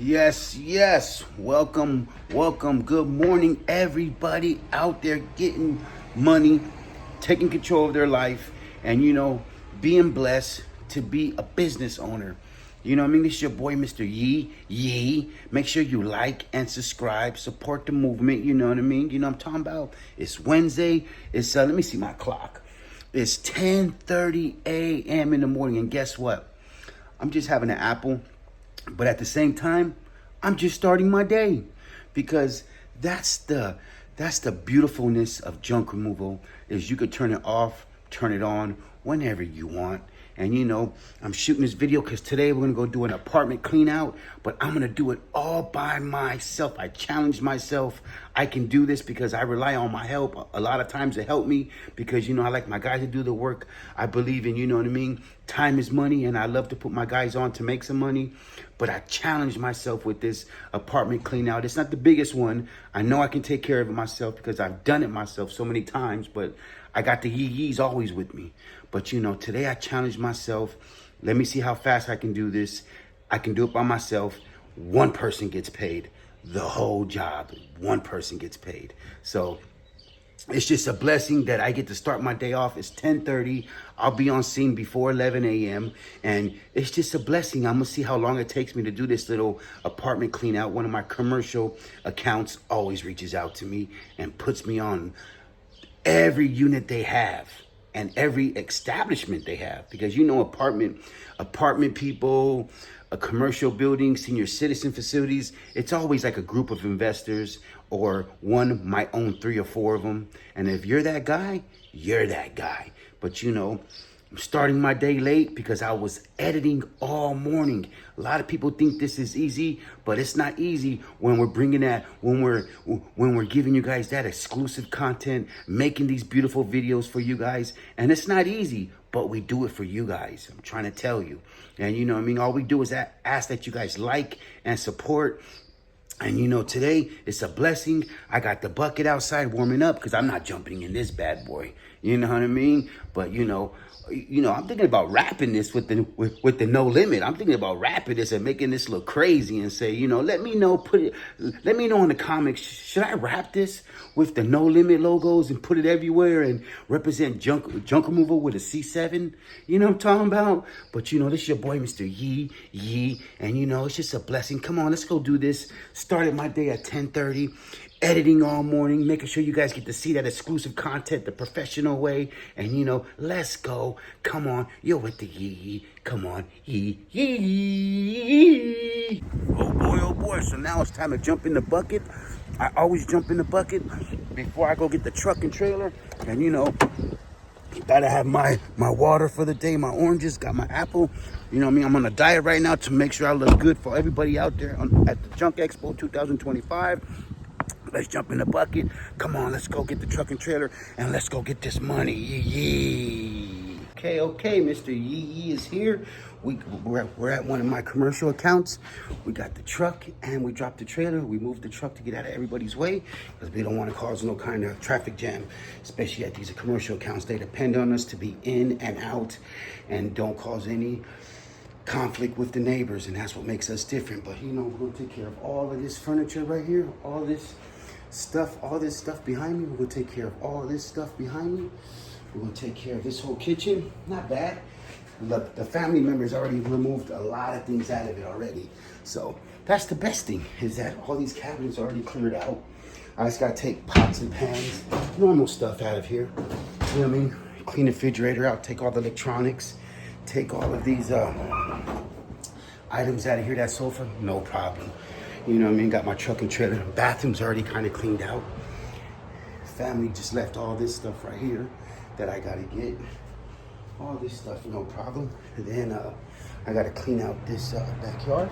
Yes. Welcome. Good morning, everybody out there getting money, taking control of their life, and being blessed to be a business owner. You know what I mean? This is your boy, Mr. Yee Yee. Make sure you like and subscribe. Support the movement. You know what I mean? You know what I'm talking about? It's Wednesday. It's let me see my clock. It's 10:30 a.m. in the morning, and guess what? I'm just having an apple. But at the same time, I'm just starting my day, because that's the beautifulness of junk removal, is you could turn it off, turn it on whenever you want. And I'm shooting this video because today we're gonna go do an apartment clean out, but I'm gonna do it all by myself. I challenged myself. I can do this because I rely on my help a lot of times to help me, because I like my guys to do the work. I believe in, time is money, and I love to put my guys on to make some money. But I challenged myself with this apartment clean out. It's not the biggest one. I know I can take care of it myself because I've done it myself so many times, but I got the yee yees always with me. But today I challenged myself. Let me see how fast I can do this. I can do it by myself. One person gets paid. The whole job, one person gets paid. So it's just a blessing that I get to start my day off. It's 10:30. I'll be on scene before 11 a.m. And it's just a blessing. I'm going to see how long it takes me to do this little apartment clean out. One of my commercial accounts always reaches out to me and puts me on every unit they have and every establishment they have, because apartment people, a commercial building, senior citizen facilities, it's always like a group of investors, or one might own 3 or 4 of them. And if you're that guy, you're that guy. But I'm starting my day late because I was editing all morning. A lot of people think this is easy, but it's not easy when we're bringing that, when we're giving you guys that exclusive content, making these beautiful videos for you guys. And it's not easy, but we do it for you guys. I'm trying to tell you. And all we do is ask that you guys like and support. And today it's a blessing. I got the bucket outside warming up because I'm not jumping in this bad boy. You know what I mean? But I'm thinking about wrapping this with the no limit. I'm thinking about wrapping this and making this look crazy and say, let me know in the comments, should I wrap this with the no limit logos and put it everywhere and represent junk removal with a C7? You know what I'm talking about? But this is your boy, Mr. Yee Yee, and it's just a blessing. Come on, let's go do this. Started my day at 10:30. Editing all morning, making sure you guys get to see that exclusive content the professional way. And let's go. Come on, you're with the yee yee. Come on, yee yee. Oh boy. So now it's time to jump in the bucket. I always jump in the bucket before I go get the truck and trailer. And gotta have my water for the day, my oranges, got my apple. I'm on a diet right now to make sure I look good for everybody out there at the Junk Expo 2025. Let's jump in the bucket. Come on, let's go get the truck and trailer, and let's go get this money. Yee. Okay, Mr. Yee Yee is here. We're at one of my commercial accounts. We got the truck and we dropped the trailer. We moved the truck to get out of everybody's way because we don't want to cause no kind of traffic jam, especially at these commercial accounts. They depend on us to be in and out and don't cause any conflict with the neighbors, and that's what makes us different. But we're gonna take care of all of this furniture right here, all this stuff behind me. We're gonna take care of all this stuff behind me. We're gonna take care of this whole kitchen. Not bad. Look, the family members already removed a lot of things out of it already. So that's the best thing, is that all these cabinets are already cleared out. I just gotta take pots and pans, normal stuff out of here. You know what I mean? Clean the refrigerator out, take all the electronics, take all of these items out of here, that sofa, no problem. You know what I mean? Got my truck and trailer. Bathroom's already kind of cleaned out. Family just left all this stuff right here that I gotta get. All this stuff, no problem. And then I gotta clean out this backyard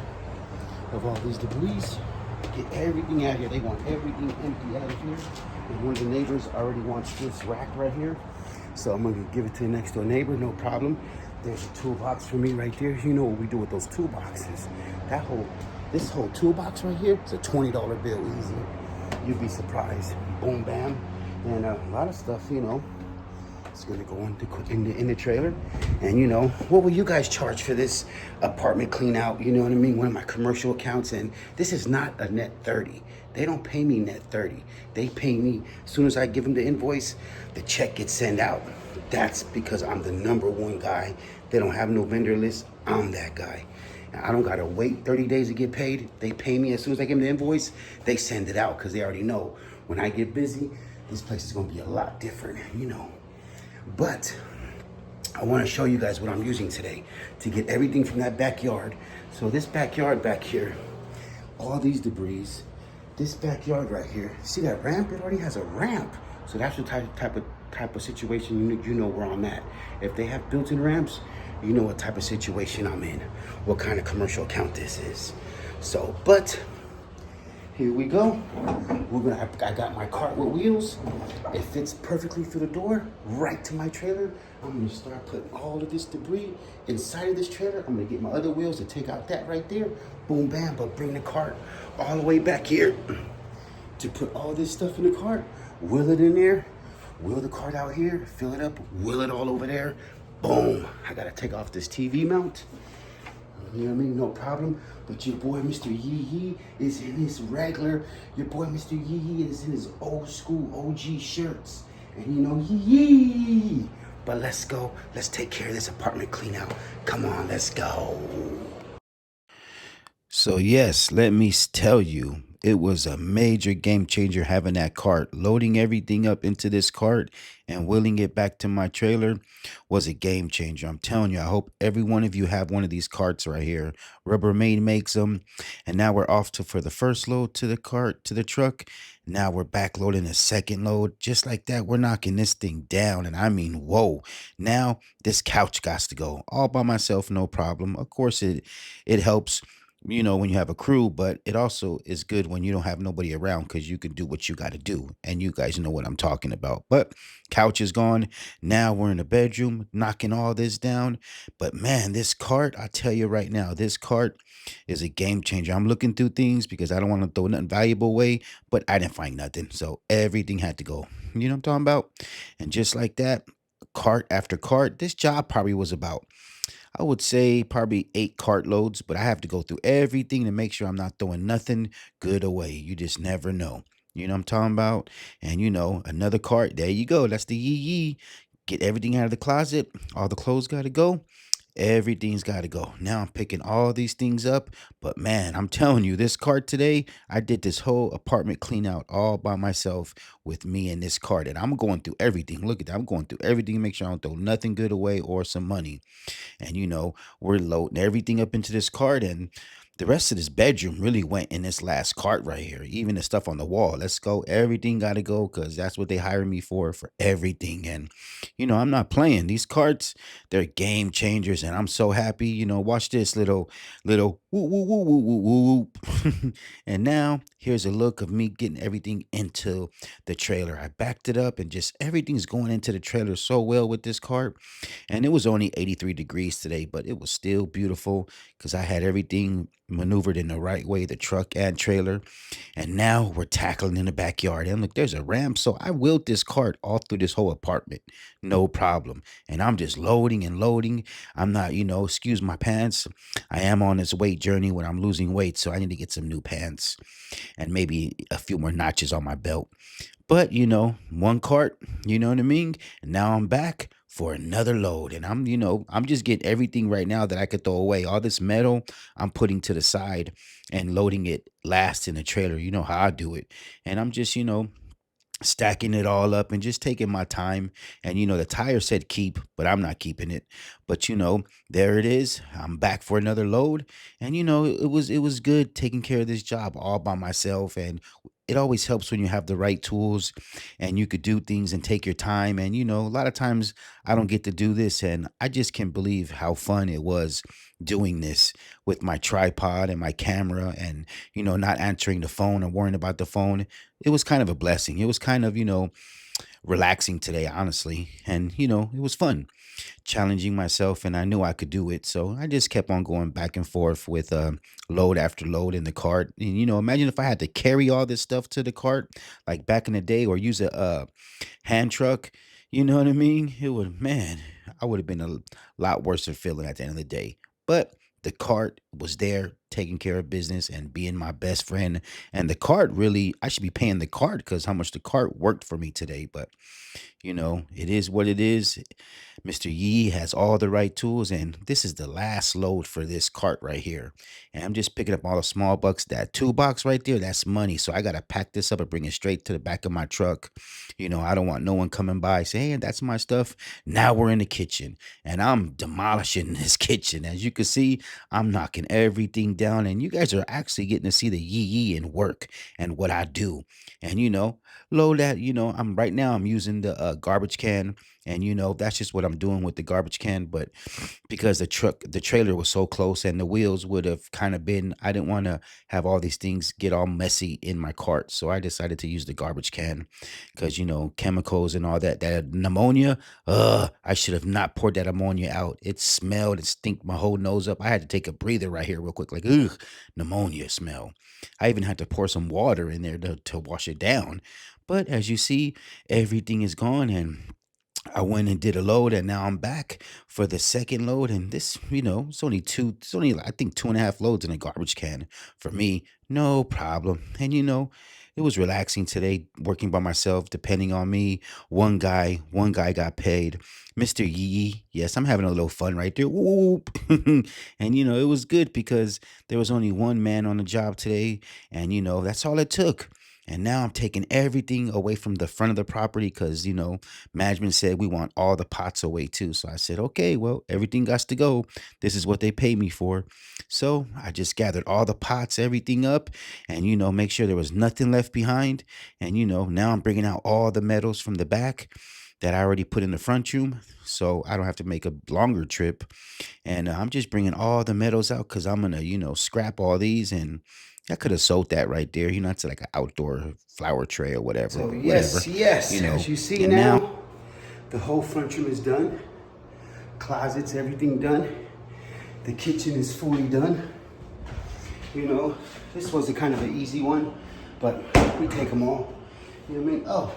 of all these debris. Get everything out of here. They want everything empty out of here. And one of the neighbors already wants this rack right here. So I'm gonna give it to the next door neighbor, no problem. There's a toolbox for me right there. You know what we do with those toolboxes. This whole toolbox right here is a $20 bill easy. You'd be surprised. Boom, bam. And a lot of stuff, It's gonna go in the trailer. And you know, what will you guys charge for this apartment clean out? You know what I mean? One of my commercial accounts, and this is not a net 30. They don't pay me net 30. They pay me as soon as I give them the invoice, the check gets sent out. That's because I'm the number one guy. They don't have no vendor list. I'm that guy. I don't gotta wait 30 days to get paid. They pay me as soon as I give them the invoice, they send it out because they already know when I get busy, this place is gonna be a lot different, you know. But I wanna show you guys what I'm using today to get everything from that backyard. So this backyard back here, all these debris, this backyard right here, see that ramp? It already has a ramp. So that's the type of situation you know where I'm at. If they have built-in ramps, you know what type of situation I'm in, what kind of commercial account this is. So, but here we go. I got my cart with wheels. It fits perfectly through the door, right to my trailer. I'm gonna start putting all of this debris inside of this trailer. I'm gonna get my other wheels to take out that right there. Boom, bam, but bring the cart all the way back here to put all this stuff in the cart, wheel it in there, wheel the cart out here, fill it up, wheel it all over there. Boom. I gotta take off this TV mount. You know what I mean? No problem. But your boy, Mr. Yee Yee, is in his regular. Your boy, Mr. Yee Yee, is in his old school OG shirts. And you know, Yee Yee. But let's go. Let's take care of this apartment clean out. Come on, let's go. So yes, let me tell you, it was a major game changer having that cart. Loading everything up into this cart and wheeling it back to my trailer was a game changer. I'm telling you, I hope every one of you have one of these carts right here. Rubbermaid makes them. And now we're off to for the first load to the cart, to the truck. Now we're back loading a second load. Just like that, we're knocking this thing down. And I mean, whoa. Now this couch got to go all by myself, no problem. Of course, it helps, you know, when you have a crew, but it also is good when you don't have nobody around because you can do what you got to do. And you guys know what I'm talking about. But couch is gone. Now we're in the bedroom knocking all this down. But man, this cart, I tell you right now, this cart is a game changer. I'm looking through things because I don't want to throw nothing valuable away, but I didn't find nothing. So everything had to go. You know what I'm talking about? And just like that, cart after cart, this job probably was about, I would say, probably 8 cartloads, but I have to go through everything to make sure I'm not throwing nothing good away. You just never know. You know what I'm talking about? And you know, another cart, there you go. That's the yee yee. Get everything out of the closet. All the clothes got to go. Everything's got to go. Now I'm picking all these things up. But man, I'm telling you, this cart today, I did this whole apartment clean out all by myself with me and this cart. And I'm going through everything. Look at that. I'm going through everything to make sure I don't throw nothing good away or some money. And you know, we're loading everything up into this cart, and the rest of this bedroom really went in this last cart right here. Even the stuff on the wall, let's go. Everything got to go because that's what they hired me for everything. And you know, I'm not playing these carts. They're game changers, and I'm so happy. You know, watch this little woo woo woo woo woo woo woo. And now here's a look of me getting everything into the trailer. I backed it up, and just everything's going into the trailer so well with this cart. And it was only 83 degrees today, but it was still beautiful because I had everything maneuvered in the right way, the truck and trailer. And now we're tackling in the backyard. And look, there's a ramp. So I wheeled this cart all through this whole apartment. No problem. And I'm just loading and loading. I'm not, you know, excuse my pants. I am on this weight journey when I'm losing weight. So I need to get some new pants and maybe a few more notches on my belt. But you know, one cart, you know what I mean? And now I'm back for another load. And I'm, you know, I'm just getting everything right now that I could throw away. All this metal I'm putting to the side and loading it last in the trailer. You know how I do it. And I'm just, you know, stacking it all up and just taking my time. And you know, the tire said keep, but I'm not keeping it. But you know, there it is. I'm back for another load. And you know, it was good taking care of this job all by myself. And it always helps when you have the right tools and you could do things and take your time. And you know, a lot of times I don't get to do this, and I just can't believe how fun it was doing this with my tripod and my camera, and you know, not answering the phone or worrying about the phone. It was kind of a blessing. It was kind of, you know, relaxing today, honestly. And, you know, it was fun challenging myself, and I knew I could do it. So I just kept on going back and forth with load after load in the cart. And, you know, imagine if I had to carry all this stuff to the cart like back in the day, or use a hand truck. You know what I mean? It would, man, I would have been a lot worse than feeling at the end of the day. But the cart was there taking care of business and being my best friend. And the cart really, I should be paying the cart because how much the cart worked for me today. But it is what it is. Mr. Yee has all the right tools, and this is the last load for this cart right here. And I'm just picking up all the small bucks. That toolbox right there, that's money. So I gotta pack this up and bring it straight to the back of my truck. I don't want no one coming by saying, "Hey, that's my stuff." Now we're in the kitchen, and I'm demolishing this kitchen. As you can see, I'm knocking everything down, and you guys are actually getting to see the Yee Yee in work and what I do. And load that. I'm using the garbage can, and that's just what I'm doing with the garbage can. But because the trailer was so close, and the wheels would have kind of been, I didn't want to have all these things get all messy in my cart, so I decided to use the garbage can because chemicals and all that pneumonia. I should have not poured that ammonia out. It smelled, it stinked my whole nose up. I had to take a breather right here real quick, like, ugh, pneumonia smell. I even had to pour some water in there to wash it down. But as you see, everything is gone, and I went and did a load, and now I'm back for the second load. And this, it's only, I think, 2.5 loads in a garbage can for me. No problem. And it was relaxing today working by myself, depending on me. One guy got paid. Mr. Yee. Yes, I'm having a little fun right there. Whoop. And it was good because there was only one man on the job today, and that's all it took. And now I'm taking everything away from the front of the property because, management said we want all the pots away too. So I said, okay, well, everything got to go. This is what they pay me for. So I just gathered all the pots, everything up, and, make sure there was nothing left behind. And, now I'm bringing out all the metals from the back that I already put in the front room. So I don't have to make a longer trip. And I'm just bringing all the metals out because I'm going to, scrap all these. And I could have sold that right there. It's like an outdoor flower tray or whatever. So But yes, whatever. yes. As you see And now, the whole front room is done. Closets, everything done. The kitchen is fully done. This was a kind of an easy one, but we take them all. You know what I mean? Oh,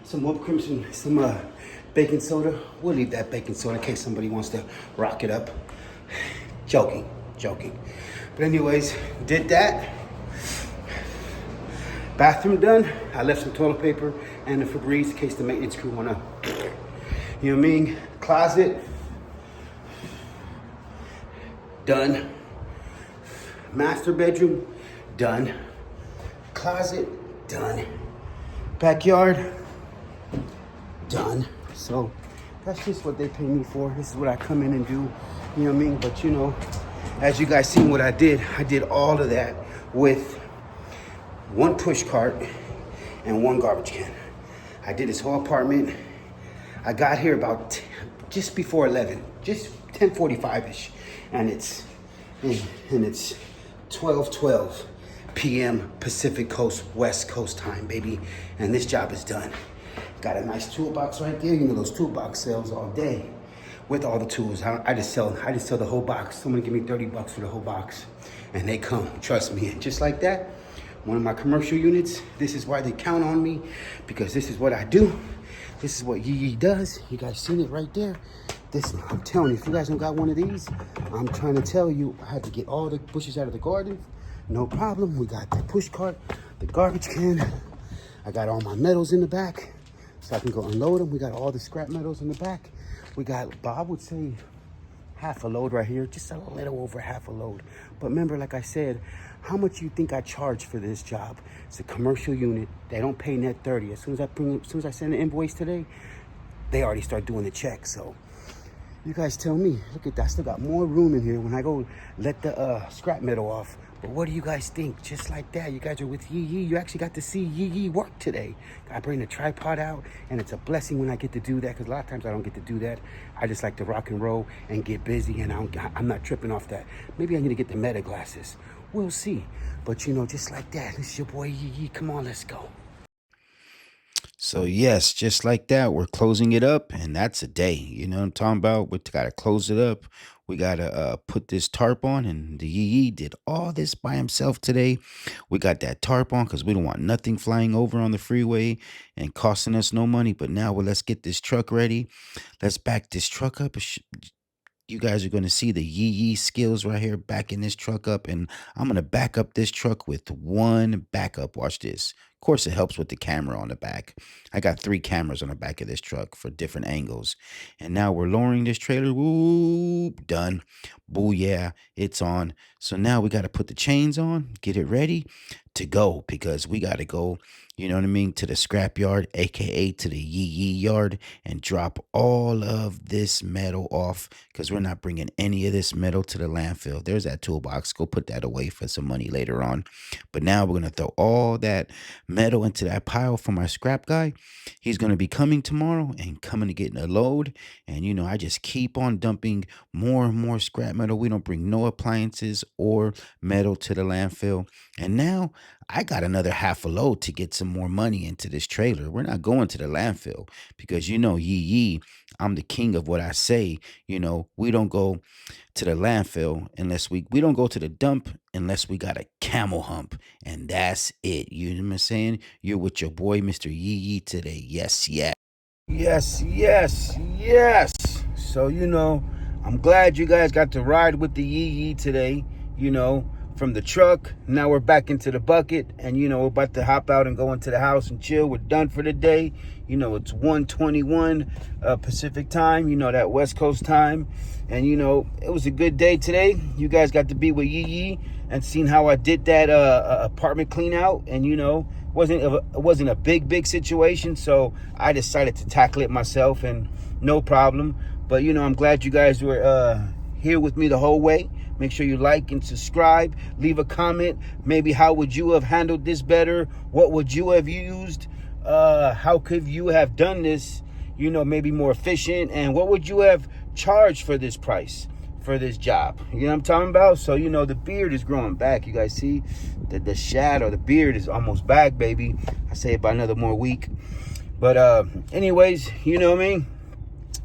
some whipped cream, some baking soda. We'll leave that baking soda in case somebody wants to rock it up. Joking. But anyways, did that. Bathroom done. I left some toilet paper and a Febreze in case the maintenance crew wanna, you know what I mean? Closet, done. Master bedroom, done. Closet, done. Backyard, done. So that's just what they pay me for. This is what I come in and do, you know what I mean? But as you guys seen what I did all of that with one push cart and one garbage can. I did this whole apartment. I got here about just before 11, just 10:45ish, and it's 12:12 p.m. Pacific Coast, West Coast time, baby. And this job is done. Got a nice toolbox right there. Those toolbox sales all day with all the tools. I just sell the whole box. Someone give me $30 for the whole box, and they come. Trust me. And just like that, one of my commercial units. This is why they count on me, because this is what I do. This is what Yee Yee does. You guys seen it right there. I'm telling you, if you guys don't got one of these, I'm trying to tell you, I had to get all the bushes out of the garden. No problem. We got the push cart, the garbage can. I got all my metals in the back, so I can go unload them. We got all the scrap metals in the back. We got, Bob would say, half a load right here, just a little over half a load. But remember, like I said, how much you think I charge for this job? It's a commercial unit. They don't pay net 30. As soon as I send the invoice today, they already start doing the check. So you guys tell me. Look at that. I still got more room in here when I go let the scrap metal off. But what do you guys think? Just like that, you guys are with Yee Yee. You actually got to see Yee Yee work today. I bring the tripod out, and it's a blessing when I get to do that, because a lot of times I don't get to do that. I just like to rock and roll and get busy, and I'm not tripping off that. Maybe I need to get the meta glasses. We'll see. But just like that, this is your boy Yee Yee. Come on, let's go. So yes, just like that, we're closing it up, and that's a day. You know what I'm talking about? We got to close it up. We got to put this tarp on, and the Yee Yee did all this by himself today. We got that tarp on because we don't want nothing flying over on the freeway and costing us no money. But now, well, let's get this truck ready. Let's back this truck up. You guys are going to see the Yee Yee skills right here, backing this truck up. And I'm going to back up this truck with one backup. Watch this. Of course, it helps with the camera on the back. I got 3 cameras on the back of this truck for different angles. And now we're lowering this trailer. Whoop, done. Boo, yeah, it's on. So now we got to put the chains on, get it ready to go, because we got to go, you know what I mean, to the scrap yard, aka to the Yee Yee yard, and drop all of this metal off, because we're not bringing any of this metal to the landfill. There's that toolbox. Go put that away for some money later on. But now we're going to throw all that metal into that pile for my scrap guy. He's going to be coming tomorrow and coming to get a load. And, you know, I just keep on dumping more and more scrap metal. We don't bring no appliances or metal to the landfill. And now I got another half a load to get some more money into this trailer. We're not going to the landfill because, you know, Yee Yee, I'm the king of what I say. You know, we don't go to the landfill unless we don't go to the dump unless we got a camel hump. And that's it. You know what I'm saying? You're with your boy, Mr. Yee Yee, today. Yes, yes. Yes, yes, yes. So, you know, I'm glad you guys got to ride with the Yee Yee today, you know, from the truck. Now we're back into the bucket, and, you know, we're about to hop out and go into the house and chill. We're done for the day. You know, it's 1:21 Pacific time, you know, that West Coast time. And, you know, it was a good day today. You guys got to be with Yee Yee and seen how I did that apartment clean out. And, you know, it wasn't a big situation, so I decided to tackle it myself, and no problem. But, you know, I'm glad you guys were here with me the whole way. Make sure you like and subscribe. Leave a comment. Maybe how would you have handled this better? What would you have used? How could you have done this, you know, maybe more efficient? And what would you have charged for this price, for this job? You know what I'm talking about? So, you know, the beard is growing back. You guys see the shadow, the beard is almost back, baby. I say about another more week. But anyways, you know what I mean?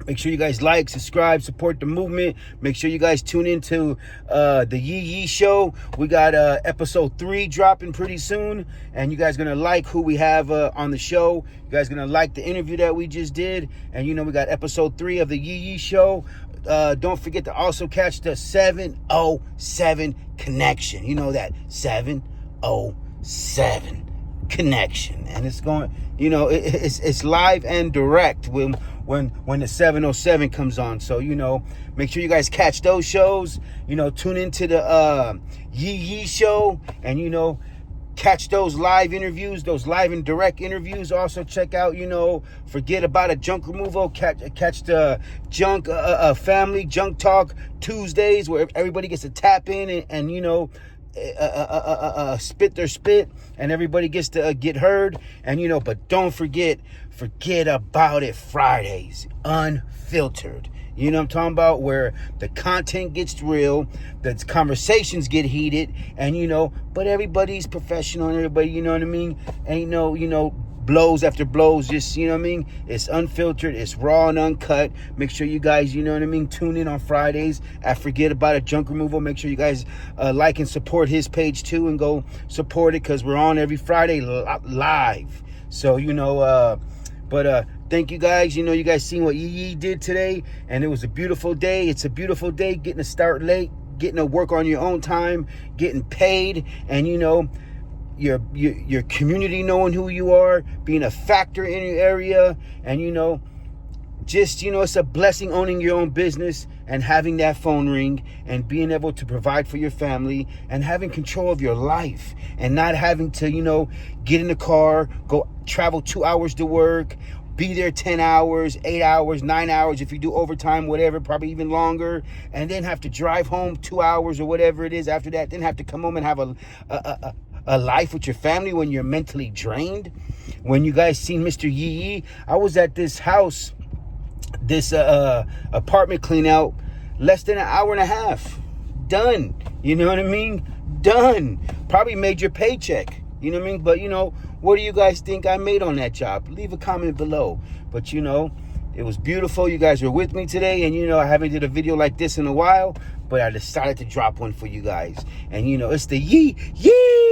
Make sure you guys like, subscribe, support the movement. Make sure you guys tune into the Yee Yee show. We got episode 3 dropping pretty soon. And you guys going to like who we have on the show. You guys going to like the interview that we just did. And, you know, we got episode 3 of the Yee Yee show. Don't forget to also catch the 707 connection. You know that 707 connection. And it's going, you know, it's live and direct when the 707 comes on. So, you know, make sure you guys catch those shows. You know, tune into the Yee Yee show, and, you know, catch those live interviews, those live and direct interviews. Also check out, you know, Forget About a Junk Removal. Catch the Junk Family Junk Talk Tuesdays, where everybody gets to tap in and you know, spit their spit, and everybody gets to get heard. And, you know, but don't forget About It Fridays, unfiltered. You know what I'm talking about? Where the content gets real, the conversations get heated, and, you know, but everybody's professional, and everybody, you know what I mean? Ain't no, you know, blows after blows, just, you know what I mean? It's unfiltered, it's raw and uncut. Make sure you guys, you know what I mean, tune in on Fridays at Forget About a Junk Removal. Make sure you guys like and support his page too, and go support it, because we're on every Friday live. So, you know, thank you guys. You know, you guys seen what Yee Yee did today, and it was a beautiful day. It's a beautiful day, getting to start late, getting to work on your own time, getting paid, and, you know, your community knowing who you are, being a factor in your area. And, you know, just, you know, it's a blessing owning your own business and having that phone ring and being able to provide for your family and having control of your life and not having to, you know, get in the car, go travel 2 hours to work, be there 10 hours, 8 hours, 9 hours, if you do overtime, whatever, probably even longer, and then have to drive home 2 hours or whatever it is after that, then have to come home and have a life with your family when you're mentally drained. When you guys seen Mr. Yee Yee, I was at this house, this apartment clean out, less than an hour and a half. Done. You know what I mean? Done. Probably made your paycheck. You know what I mean? But, you know, what do you guys think I made on that job? Leave a comment below. But, you know, It was beautiful. You guys were with me today. And, you know, I haven't did a video like this in a while. But I decided to drop one for you guys. And, you know, it's the yee, yee.